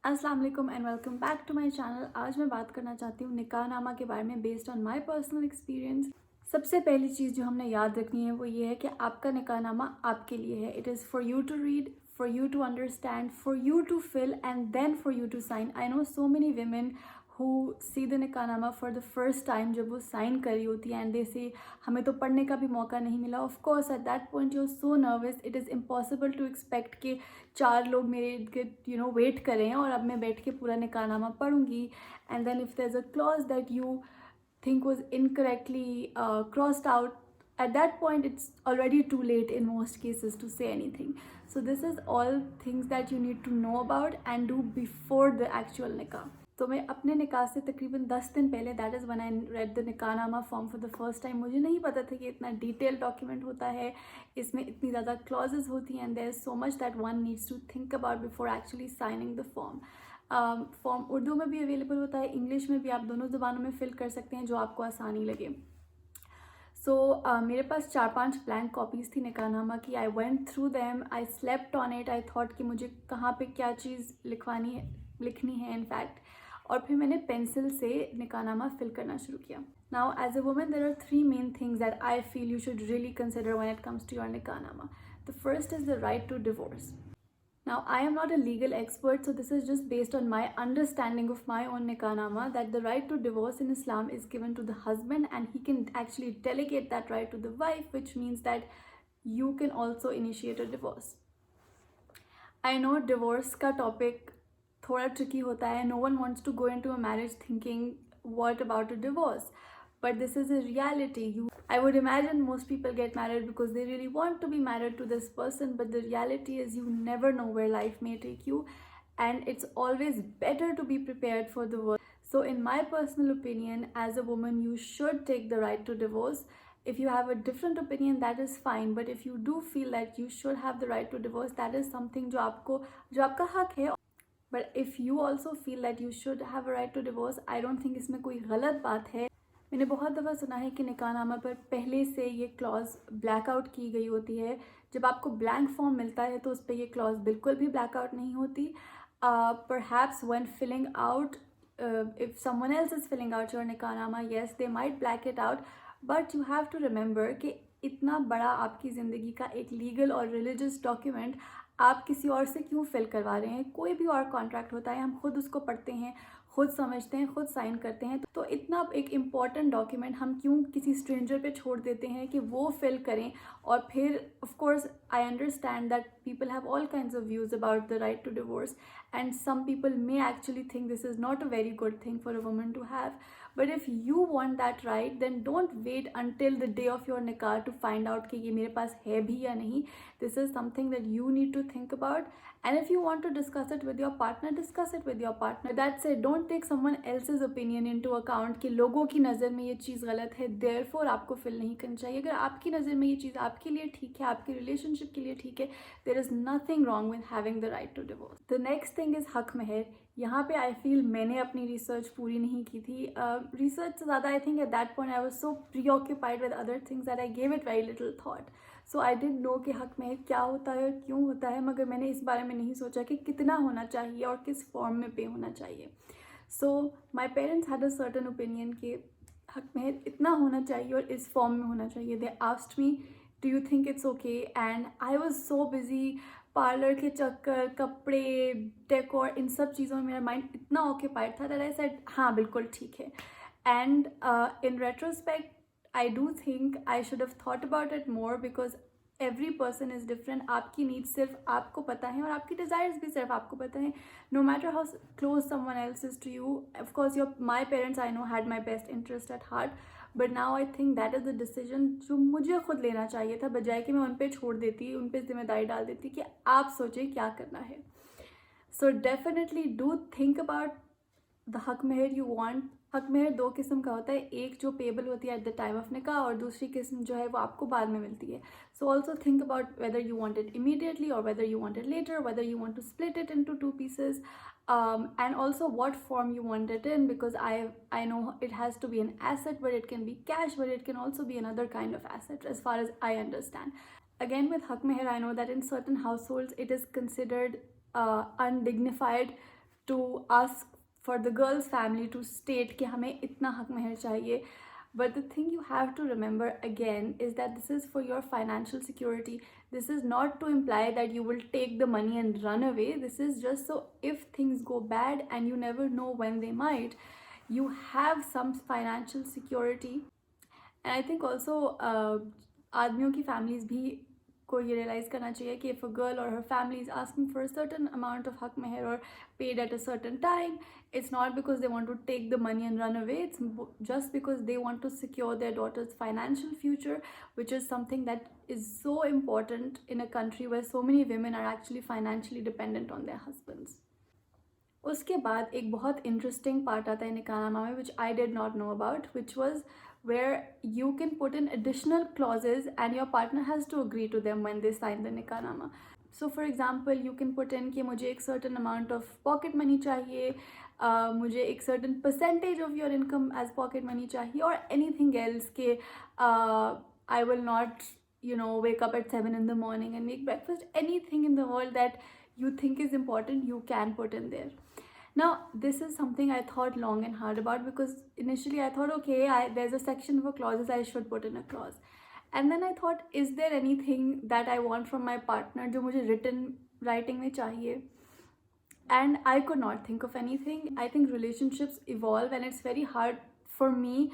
अस्सलाम वालेकुम and welcome back to my channel. आज मैं बात करना चाहती हूँ निकाहनामा के बारे में based on my personal experience. सबसे पहली चीज़ जो हमने याद रखनी है वो ये है कि आपका निकाहनामा आपके लिए है। It is for you to read, for you to understand, for you to fill and then for you to sign. I know so many women who see the निकाहनामा for the first time जब वो sign कर रही होती है and they से हमें तो पढ़ने का भी मौका नहीं मिला। Of course at that point you are so nervous, it is impossible to expect कि 4 लोग मेरे इर्द गिर्द वेट करें और अब मैं बैठ के पूरा निकाहनामा पढ़ूंगी। And then if there is a clause that you think was incorrectly crossed out, at that point it's already too late in most cases to say anything. So this is all things that you need to know about and do before the actual nikah. तो मैं अपने निकाह से तकरीबन 10 दिन पहले, that is when I read the nikahnama form for the first time. मुझे नहीं पता था कि इतना डिटेल डॉक्यूमेंट होता है, इसमें इतनी ज़्यादा क्लॉजेज होती हैं and there is so much that one needs to think about before actually signing the form. Form Urdu में भी अवेलेबल होता है, इंग्लिश में भी, आप दोनों ज़बानों में फिल कर सकते हैं जो आपको आसानी लगे। मेरे पास 4-5 ब्लैंक कॉपीज़ थी निकाहनामा की। I went through them, I slept on it, I thought कि मुझे कहाँ पे क्या चीज़ लिखनी है इनफैक्ट। और फिर मैंने पेंसिल से निकाहनामा फिल करना शुरू किया। Now as a woman there are 3 main things that I feel you should really consider when it comes to your nikahnama. The first is the right to divorce. Now, I am not a legal expert, so this is just based on my understanding of my own nikahnaama, that the right to divorce in Islam is given to the husband and he can actually delegate that right to the wife, which means that you can also initiate a divorce. I know divorce का topic थोड़ा tricky होता है. No one wants to go into a marriage thinking, what about a divorce? But this is a reality. I would imagine most people get married because they really want to be married to this person, but the reality is you never know where life may take you, and it's always better to be prepared for the worst. So in my personal opinion, as a woman, you should take the right to divorce. If you have a different opinion, that is fine, but if you do feel that you should have the right to divorce, that is something जो आपका हक है. But if you also feel that you should have a right to divorce, I don't think इसमें कोई गलत बात है. मैंने बहुत दफ़ा सुना है कि निकाहनामा पर पहले से ये क्लॉज ब्लैकआउट की गई होती है। जब आपको ब्लैंक फॉर्म मिलता है तो उस पर ये क्लॉज बिल्कुल भी ब्लैकआउट नहीं होती। Perhaps when filling out, if someone else is filling out your nikahnama, yes they might black it out, but you have to remember कि इतना बड़ा आपकी ज़िंदगी का एक लीगल और रिलीजियस डॉक्यूमेंट आप किसी और से क्यों फिल करवा रहे हैं। कोई भी और कॉन्ट्रैक्ट होता है, हम खुद उसको पढ़ते हैं, खुद समझते हैं, खुद साइन करते हैं, तो इतना एक इम्पॉर्टेंट डॉक्यूमेंट हम क्यों किसी स्ट्रेंजर पे छोड़ देते हैं कि वो फिल करें। और फिर of course I understand that people have all kinds of views about the right to divorce and some people may actually think this is not a very good thing for a woman to have. But if you want that right, then don't wait until the day of your nikah to find out कि ये मेरे पास है भी या नहीं. This is something that you need to think about, and if you want to discuss it with your partner, discuss it with your partner. That said, don't take someone else's opinion into account कि लोगों की नज़र में ये चीज़ गलत है, therefore आपको fill नहीं करनी चाहिए. अगर आपकी नज़र में ये चीज़ आपके लिए ठीक है, आपके रिलेशनशिप के लिए ठीक है, there is nothing wrong with having the right to divorce. The next thing is हक महर. यहाँ पे आई फील मैंने अपनी रिसर्च पूरी नहीं की थी. रिसर्च से ज़्यादा I think at that point I was so preoccupied with other things that I gave it very little thought. So I did know कि हक महर क्या होता है और क्यों होता है, मगर मैंने इस बारे में नहीं सोचा कि कितना होना चाहिए और किस फॉर्म में पे होना चाहिए. So my parents had a certain opinion कि हक महर इतना होना चाहिए और इस फॉर्म में होना चाहिए. They asked me, do you think it's okay? And I was so busy, parlour के चक्कर, कपड़े, डेकोर, इन सब चीज़ों में मेरा माइंड इतना ऑक्यूपाइड था दैट आई सेड हाँ बिल्कुल ठीक है. And in retrospect I do think I should have thought about it more because every person is different. आपकी नीड्स सिर्फ आपको पता है और आपकी डिज़ायर्स भी सिर्फ आपको पता है. No matter how close someone else is to you. Of course your my parents I know had my best interest at heart, but now I think that is the decision जो मुझे खुद लेना चाहिए था, बजाय कि मैं उन पर छोड़ देती, उन पर जिम्मेदारी डाल देती कि आप सोचें क्या करना है. So definitely do think about the हक महर यू वांट. हक महर 2 किस्म का होता है, एक जो पेबल होती है एट द टाइम ऑफ निकाह और दूसरी किस्म जो है वो आपको बाद में मिलती है. So also think about whether you want it immediately और whether you want it later, whether you want to split it into 2 pieces, and also what form you want it in, because I know it has to be an asset, but it can be cash, but it can also be another kind of asset as far as I understand. Again, with hak meher, I know that in certain households it is considered undignified to ask for the girl's family to state कि हमें इतना हक महर चाहिए. But the thing you have to remember again is that this is for your financial security. This is not to imply that you will take the money and run away. This is just so if things go bad, and you never know when they might, you have some financial security. And I think also आदमियों की families भी को ये realize करना चाहिए कि if a girl or her family is asking for a certain amount of hak meher or paid at a certain time, it's not because they want to take the money and run away. It's just because they want to secure their daughter's financial future, which is something that is so important in a country where so many women are actually financially dependent on their husbands. उसके बाद एक बहुत interesting part आता है निकाहनामा में, which I did not know about, which was where you can put in additional clauses and your partner has to agree to them when they sign the nikahnaama. So for example, you can put in कि मुझे एक certain amount of pocket money चाहिए, मुझे एक certain percentage of your income as pocket money चाहिए, or anything else कि I will not wake up at 7 in the morning and make breakfast. Anything in the world that you think is important, you can put in there. Now, this is something I thought long and hard about, because initially I thought, okay, there's a section for clauses, I should put in a clause. And then I thought, is there anything that I want from my partner जो मुझे writing में चाहिए? And I could not think of anything. I think relationships evolve, and it's very hard for me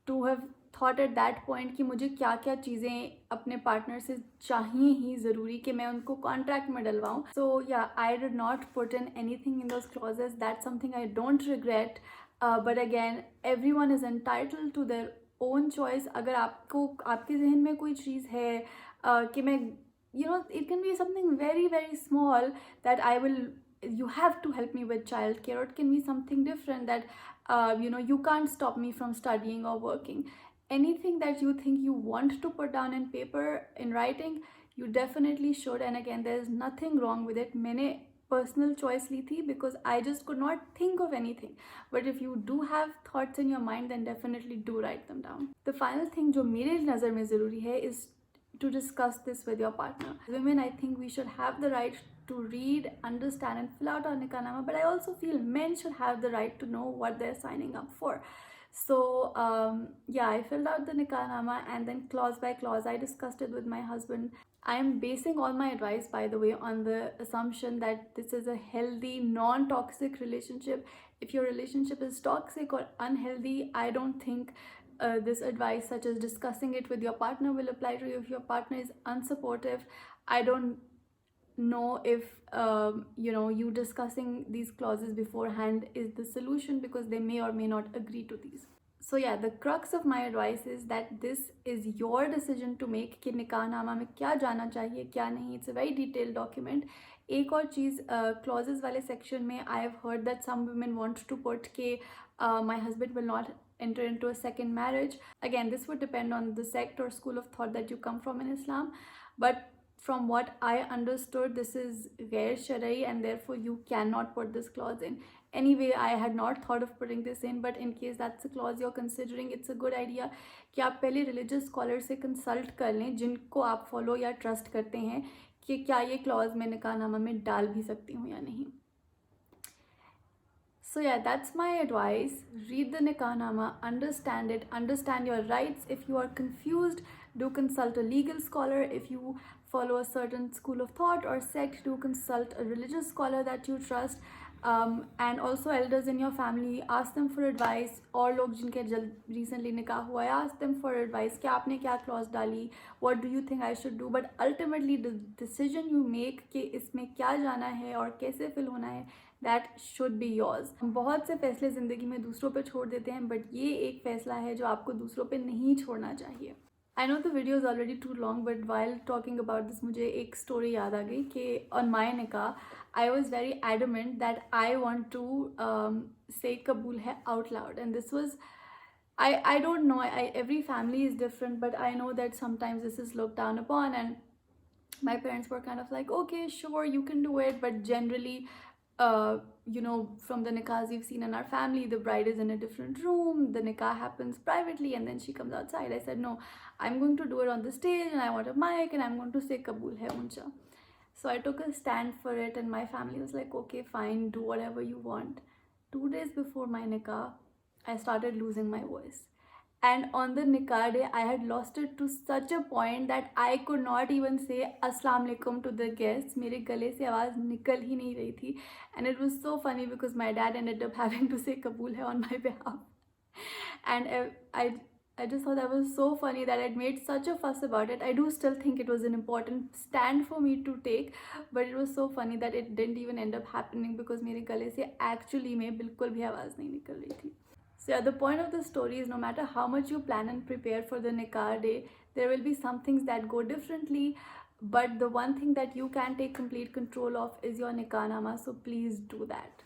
to have thought at that point कि मुझे क्या क्या चीज़ें अपने पार्टनर से चाहिए ही ज़रूरी कि मैं उनको कॉन्ट्रैक्ट में डलवाऊँ. So yeah, I did not put in anything in those clauses. That's something I don't regret. But again, everyone is entitled to their own choice. अगर आपको आपके जहन में कोई चीज़ है कि मैं it can be something very very small that you have to help me with childcare, or it can be something different that you can't stop me from studying or working. Anything that you think you want to put down in paper, in writing, you definitely should. And again, there's nothing wrong with it. मैंने personal choice ली थी because I just could not think of anything. But if you do have thoughts in your mind, then definitely do write them down. The final thing जो मेरे नज़र में ज़रूरी है is to discuss this with your partner. Women, I think we should have the right to read, understand and fill out our nikahnaama, but I also feel men should have the right to know what they're signing up for. So yeah, I filled out the nikahnaama, and then clause by clause I discussed it with my husband. I am basing all my advice, by the way, on the assumption that this is a healthy, non-toxic relationship. If your relationship is toxic or unhealthy, I don't think this advice, such as discussing it with your partner, will apply to you. If your partner is unsupportive, I don't know if you discussing these clauses beforehand is the solution, because they may or may not agree to these. So yeah, the crux of my advice is that this is your decision to make कि निकाहनामा में क्या जाना चाहिए क्या नहीं. It's a very detailed document. एक और चीज़ clauses वाले section में I have heard that some women want to put कि my husband will not enter into a second marriage. Again, this would depend on the sect or school of thought that you come from in Islam, but from what I understood, this is ghair shari, and therefore you cannot put this clause in. Anyway, I had not thought of putting this in, but in case that's a clause you're considering, it's a good idea कि आप पहले religious scholar से consult कर लें जिनको आप follow या trust करते हैं कि क्या ये clause मैं निकाहनामा में डाल भी सकती हूँ या नहीं. So yeah, that's my advice. Read the nikahnaama, understand it, understand your rights. If you are confused, do consult a legal scholar. If you follow a certain school of thought or sect, do consult a religious scholar that you trust. And also elders in your family, ask them for advice. और लोग जिनके recently निकाह हुआ है, ask them for advice कि आपने क्या clause डाली, what do you think I should do. But ultimately the decision you make कि इसमें क्या जाना है और कैसे fill होना है, that should be yours. हम बहुत से फैसले ज़िंदगी में दूसरों पे छोड़ देते हैं, but ये एक फैसला है जो आपको दूसरों पे नहीं छोड़ना चाहिए. I know the video is already too long, but while talking about this, मुझे एक story याद आ गई कि on my nikah, I was very adamant that I want to say kabul hai out loud, and this was I don't know, every family is different, but I know that sometimes this is looked down upon, and my parents were kind of like, okay, sure, you can do it, but generally from the nikahs we've seen in our family, the bride is in a different room, the nikah happens privately, and then she comes outside. I said, no, I'm going to do it on the stage, and I want a mic, and I'm going to say kabul hai uncha. So I took a stand for it, and my family was like, okay, fine, do whatever you want. 2 days before my nikah, I started losing my voice. And on the nikah day, I had lost it to such a point that I could not even say Assalamu alaikum to the guests. मेरे गले से आवाज़ निकल ही नहीं रही थी. And it was so funny because my dad ended up having to say Kabul hai on my behalf. And I just thought that was so funny that I'd made such a fuss about it. I do still think it was an important stand for me to take, but it was so funny that it didn't even end up happening because मेरे गले से actually में बिल्कुल भी आवाज़ नहीं निकल रही थी. So yeah, the point of the story is no matter how much you plan and prepare for the nikah day, there will be some things that go differently, but the one thing that you can take complete control of is your nikah nama, so please do that.